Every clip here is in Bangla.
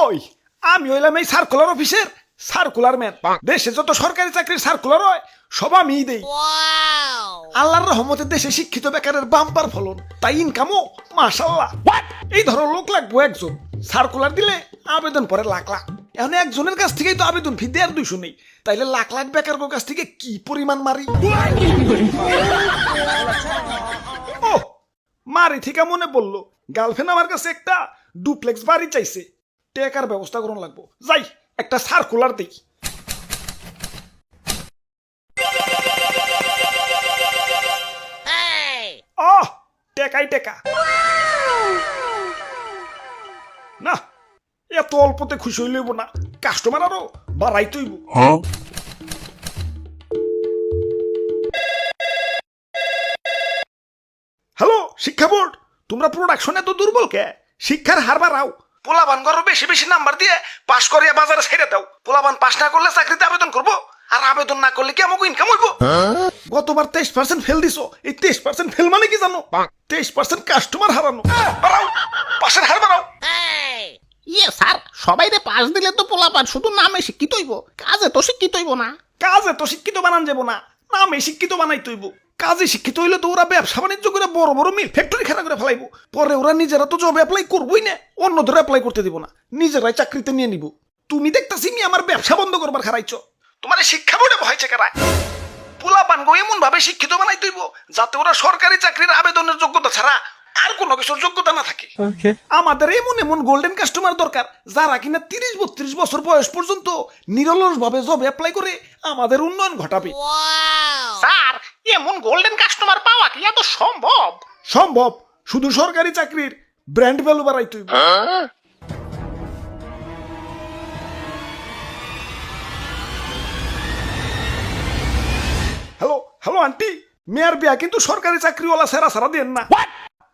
ওই আমি হইলাম এই সার্কুলার অফিসের সার্কুলার ম্যান। দেশে যত সরকারি চাকরির সার্কুলার হয় সব আমিই দেই। আল্লাহর রহমতে দেশে শিক্ষিত বেকারের বাম্পার ফলন, তাই ইনকামও মাশাআল্লাহ। এই ধরো লোক লাগবো একজন, সার্কুলার দিলে আবেদন পরে লাখ লাখ। এখন একজনের কাছ থেকেই তো আবেদন ফি দেড় 200 নেই, তাইলে লাখ লাখ বেকার কাছ থেকে কি পরিমাণ মারি। ও মারি থেকে মনে পড়লো, গার্লফ্রেন্ড আমার কাছে একটা ডুপ্লেক্স বাড়ি চাইছে, টেকার ব্যবস্থা করুন লাগবো। যাই একটা সার্কুলার দেই। টেকাই টেকা না, এত অল্পতে খুশি হইলেব না, কাস্টমার আরো বাড়াই তৈব। হ্যালো শিক্ষা বোর্ড, তোমরা প্রোডাকশন এত দুর্বল কে? শিক্ষার হার বাড়াও, পোলাবান গরো বেশি বেশি নাম্বার দিয়ে পাশ করিয়া বাজারে ছেড়ে দাও। পোলাবান পাশ না করলে চাকরিতে আবেদন করবো, আর আবেদন না করলে কি আমাকে ইনকাম হইব? গতবার 23% ফেল দিছো, এই 23% ফেল মানে কি জানো? 23% কাস্টমার হারানো। বাড়াও, পাশের হার বাড়াও। ইয়ে স্যার, সবাই রে পাশ দিলে তো পোলাপান শুধু নামে শিক্ষিত হইব, কাজে তো শিক্ষিত হইব না। কাজে তো শিক্ষিত বানান যাব না, নামে শিক্ষিত বানাই তৈব। কাজে শিক্ষিত হইলে তো ওরা ব্যবসা বাণিজ্য করে বড় বড় মিল ফ্যাক্টরি খাড়া করে ফেলাইবো। পরে ওরা নিজেরা তো জব অ্যাপ্লাই করবোই না, অন্যদের অ্যাপ্লাই করতে দিব না, নিজেরাই চাকরিতে নিয়ে নিব। তুমি দেখতাছি মি আমার ব্যবসা বন্ধ করবার খারাইছো। তোমার শিক্ষা বোর্ডে ভয়ছে কারা? পোলাপান গো এমন ভাবে শিক্ষিত বানাই তৈব যাতে ওরা সরকারি চাকরির আবেদনের যোগ্যতা ছাড়া আর কোনো কিছুর যোগ্যতা না থাকে। আমাদের এমন এমন গোল্ডেন কাস্টমার দরকার যারা কিনা 30-32 বছর বয়স পর্যন্ত নিরলস ভাবে জব অ্যাপ্লাই করে আমাদের উন্নয়ন ঘটাবে। স্যার, এমন গোল্ডেন কাস্টমার পাওয়া কি এত সম্ভব? সম্ভব, শুধু সরকারি চাকরির ব্র্যান্ড ভ্যালু বাড়াই তৈব। হ্যালো হ্যালো আন্টি, মেয়ার বিয়া কিন্তু সরকারি চাকরিওয়ালা সেরা সারা দেন না।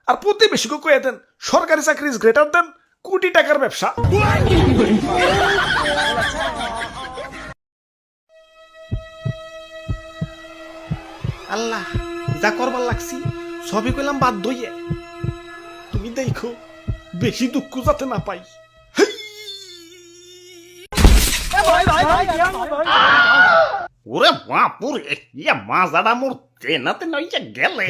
আর প্রতিবেশীকে কয়ে দেন সরকারি চাকরি ইজ গ্রেটার দেন কোটি টাকার ব্যবসা। আল্লাহ, যা করবার লাগছি সবই কইলাম বাদ দইয়ে। তুমি দেখো বেশি দুঃখ যাতে না পাই। ওরে বাপুরে, ইয়া মাজাটা মোর তেনাতে নইয়া গেলে।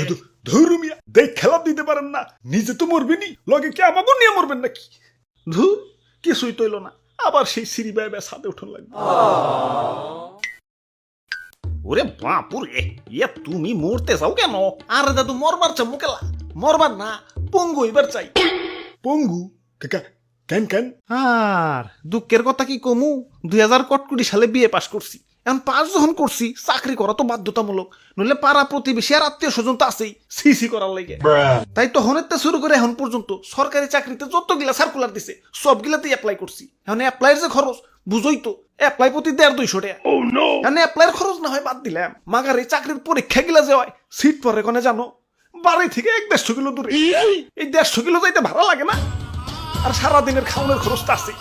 ধর্মিয়া দেখ খেলা দিতে পারেন না, নিজে তো মরবেনি, লগে কি আমাকে নিয়ে মরবেন নাকি? ধুর, কিছুই তৈল না, আবার সেই সিঁড়ি বেয়ে বেয়ে ছাদে উঠন লাগবে। ওরে বাপুরে, ইয়া তুমি মরতে চাও কেন? আরে দাদু মরবার চাও মুকেলা, মরবার না পঙ্গু এবার চাই। পঙ্গু কাকা কেন কেন? আর দুঃখের কথা কি কমু, 2000 সালে বিয়ে পাশ করছি। এখন পাস যখন করছি চাকরি করা তো বাধ্যতামূলক, নইলে পাড়া প্রতিবেশী আর আত্মীয় স্বজন তো আছেই সিসি করার লাগে। তাই তখন একটা শুরু করে এখন পর্যন্ত সরকারি চাকরিতে যতগুলা সার্কুলার দিছে সবগুলাতেই অ্যাপ্লাই করছি। এখন অ্যাপ্লাইয়ের যে খরচ বুঝোই তো, অ্যাপ্লাই প্রতি 150-200 টাকা। এখন অ্যাপ্লাইয়ের খরচ না হয় বাদ দিলাম, মাগার এই চাকরির পরীক্ষা গিলা যে হয় সিট পরে কোনে জানো? বাড়ি থেকে 1-150 কিলো দূরে। এই 150 কিলো যাইতে ভাড়া লাগে না, আর সারাদিনের খাওয়ানোর খরচটা আছে।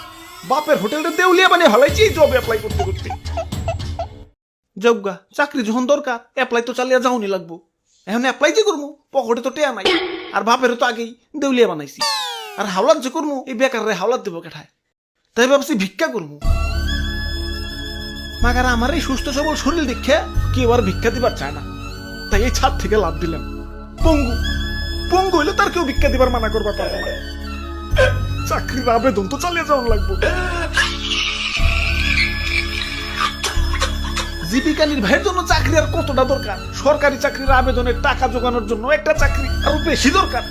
বাপের হোটেলটা দেউলিয়া বানিয়ে হালাইছি জব অ্যাপ্লাই করতে করতে। যোগ্যা চাকরি যখন দরকার অ্যাপ্লাই তো চালিয়ে যাওনি লাগবো। এখন অ্যাপ্লাই যে করবো পকেটে তো টেয়া নাই, আর বাপেরও তো আগেই দেউলিয়া বানাইছি। আর হাওলাত যে করবো এই বেকারে হাওলাত দেবো কেঠায়, তাই ভাবছি ভিক্ষা করবো। মাগার আমার এই সুস্থ সবল শরীর দেখে কেউ আর ভিক্ষা দিবার চায় না, তাই এই ছাদ থেকে লাভ দিলাম। পঙ্গু পঙ্গু হইলে তার কেউ ভিক্ষা দিবার মানা করবার পারবে না। চাকরির আবেদন তো চালিয়ে যাওয়ান লাগবো। জীবিকা নির্বাহের জন্য চাকরি আর কতটা দরকার? সরকারি চাকরির আবেদনের টাকা জোগানোর জন্য একটা চাকরি আরো বেশি দরকার।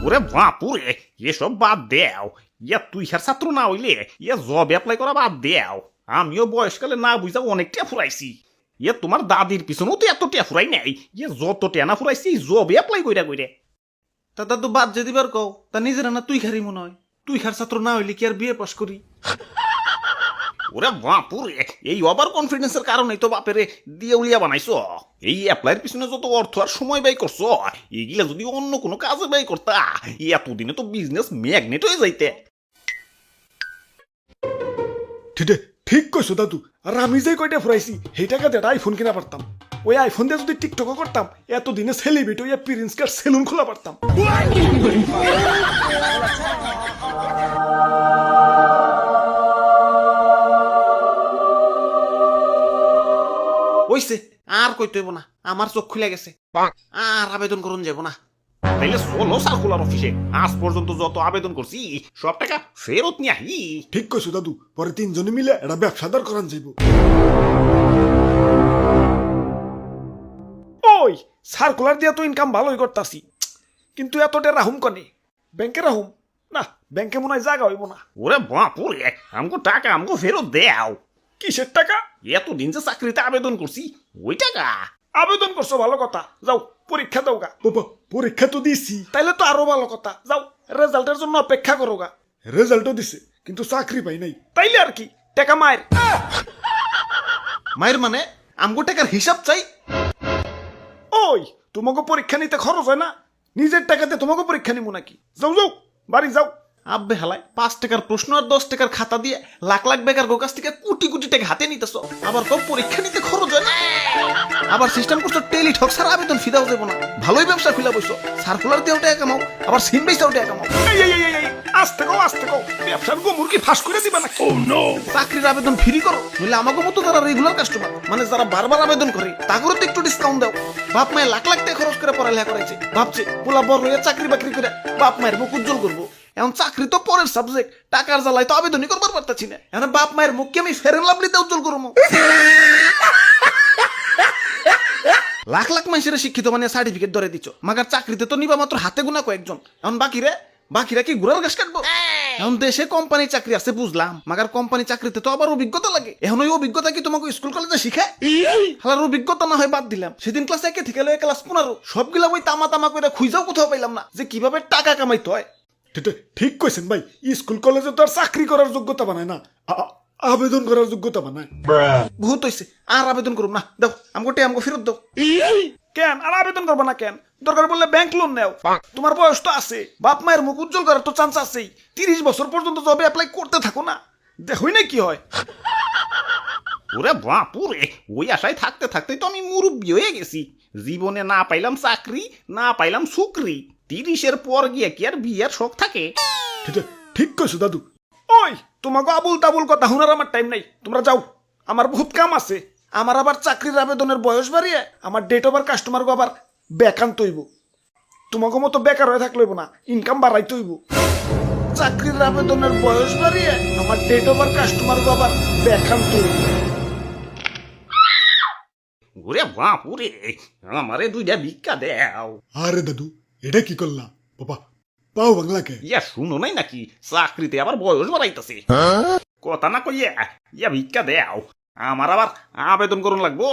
ওরে বাপুরে, এসব বাদ দেও। ইয়া তুই হার ছাত্র না হইলে ইয়া জব অ্যাপ্লাই করা বাদ দেও। আমিও বয়সকালে না বুঝা অনেক টিয়া ফুরাইছি। ইয়া তোমার দাদির পিছনেও তো এত টিয়া ফুরাই নাই, ইয়া যত টেনা ফুরাইছি জব অ্যাপ্লাই কইরা কইরে। তা দাদু বাদ যে দিবার কও, তা নিজেরা না তুই খারি মনে হয়? তুই খার ছাত্র না হইলে কি আর বিয়ে পাস করি? ওরে বাপুরে, এই ওভার কনফিডেন্সের কারণেই তো বাপেরে দিয়ে উলিয়া বানাইছো। এই অ্যাপ্লাইয়ের পিছনে যত অর্থ আর সময় ব্যয় করছো, এগুলা যদি অন্য কোনো কাজে ব্যয় করতা এতদিনে তো বিজনেস ম্যাগনেট হয়ে যাইতে। ঠিক কইছো দাদু, আর আমি যে কয়টা ফুরাইছি সেই টাকা দিয়ে আইফোন কিনা পারতাম। ওই আইফোন দিয়ে যদি টিকটকও করতাম এতদিনে সেলিব্রিটি ওই প্রিন্স কার সেলুন খোলা পারতাম। ওইছে আর কইতে হইব না, আমার চোখ খুলে গেছে, আর আবেদন করুন যাব না। তাইলে চলো সার্কুলার অফিসে, আজ পর্যন্ত যত আবেদন করছি সব টাকা ফেরত নিয়ে আহি। ঠিক কইছো দাদু, পরে তিনজনে মিলে এটা ব্যবসাদার করান যাইব। ওই সার্কুলার দিয়া তো ইনকাম ভালোই করতাছি, কিন্তু এতটা রাহুম কনে? ব্যাংকে রাহুম না, ব্যাংকে মনে হয় জায়গা হইব না। ওরে বাপুরে, আমগো টাকা আমগো ফেরত দেও। কিসের টাকা? এতদিন যে চাকরিতে আবেদন করছি ওই টাকা। আবেদন করছো ভালো কথা, যাও পরীক্ষা দাও গা। বাবা পরীক্ষা তো দিছি। তাইলে তো আরো ভালো কথা, যাও রেজাল্টের জন্য অপেক্ষা করো গা। রেজাল্টও দিছে কিন্তু চাকরি পাই নাই, তাইলে আর কি টাকা মায়ের। মায়ের মানে আমগো টাকার হিসাব চাই। ওই তোমাকে পরীক্ষা নিতে খরচ হয় না, নিজের টাকাতে তোমাকে পরীক্ষা নিবো নাকি? যাও যাও বাড়ি যাও। আব্বে হালায় 5 টাকার প্রশ্ন আর 10 টাকার খাতা দিয়ে লাখ লাখ বেকার গোকাস থেকে কোটি কোটি টাকা হাতে নিতেছ, আবার তো পরীক্ষা নিতে খরচ হয় না। আবার সিস্টেম করছো টেলিঠক ছাড়া আবেদন ফিদাও যাবো না। ভালোই ব্যবসা খুলে বসছো, সার্কুলার দিয়েও টাকা কামাও, আবার সিম বেচাও টাকা কামাও। আস্তে কও আস্তে কও, ব্যবসার গোমর কি ফাঁস করে দিবা নাকি? চাকরির আবেদন ফ্রি করো, নইলে আমাকে মতো যারা রেগুলার কাস্টমার, মানে যারা বারবার আবেদন করে তাদেরও তো একটু ডিসকাউন্ট দাও। বাপ মায়ের লাখ লাখ টাকা খরচ করে পড়ালেখা করেছে, ভাবছে পোলা বড় হয়ে চাকরি বাকরি করে বাপ মায়ের মুখ উজ্জ্বল করবো। এখন চাকরি তো পরের সাবজেক্ট, টাকার জ্বালায় তো আবেদনই করবার পারতাছি না। এখন বাপ মায়ের মুখকে আমি ফেরেন লাভলিতে উজ্জ্বল করবো। লাখ লাখ মানুষের শিক্ষিত মানে সার্টিফিকেট ধরে দিচ্ছ, মাগার চাকরিতে তো নিবা মাত্র হাতে গোনা কয়েকজন। এখন বাকিরা কি ঘুরার ঘাস কাটবো? এখন দেশে কোম্পানি চাকরি আছে বুঝলাম, মাগার কোম্পানি চাকরিতে তো আবার অভিজ্ঞতা লাগে। এখন ওই অভিজ্ঞতা কি তোমাকে স্কুল কলেজে শিখায়? হালার অভিজ্ঞতা না হয় বাদ দিলাম, সেদিন ক্লাস 1 থেকে লয়ে ক্লাস 15 সবগুলা ওই তামা করে খুঁজাও কোথাও পাইলাম না যে কিভাবে টাকা কামাইতে হয়। ঠিক কইছেন ভাই, স্কুল কলেজে তো আর চাকরি করার যোগ্যতা বানায় না, আবেদন করার যোগ্যতা বানায়। বহুত হইছে, আর আবেদন করুম না, দাও আমগো ফেরত দাও। কেন আর আবেদন করবা না কেন? দরকার বললে ব্যাংক লোন নেও, তোমার বয়স তো আছে, বাপ মায়ের মুখ উজ্জ্বল করার তো চান্স আছেই। 30 বছর পর্যন্ত জবে অ্যাপ্লাই করতে থাকো না, দেখোই না কি হয়। ওরে বাপুরে, ওই আশায় থাকতে থাকতেই তো আমি মুরব্বী হয়ে গেছি। জীবনে না পাইলাম চাকরি, না পাইলাম সুকরি। 30-এর পর গিয়ে কি আর বিয়ের শখ থাকে? ঠিক কইছো দাদু। ওই তোমাকে আবুল তাবুল কথা শোনার আমার টাইম নাই, তোমরা যাও, আমার বহুত কাম আছে। আমার আবার চাকরির আবেদনের বয়স বাড়িয়ে আমার ডেট ওভার কাস্টমারকে আবার বেকান্ত হইব। তোমাকে মতো বেকার হয়ে থাকলে হইব না, ইনকাম বাড়াইতে হইব। চাকরির আবেদনের বয়স বাড়িয়ে আমার ডেট ওভার কাস্টমারকে আবার বেকান্ত হইব। ওরে বাপুরে, আমারে 2টা ভিক্ষা দেও। আরে দাদু এটা কি করলা বাবা, পাও বাংলাকে। ইয়া শুনো নাই নাকি চাকরিতে আবার বয়স বাড়াইতেছে? কথা না কইয়া ইয়া ভিক্ষা দেও, আমার আবার আবেদন করুন লাগবো।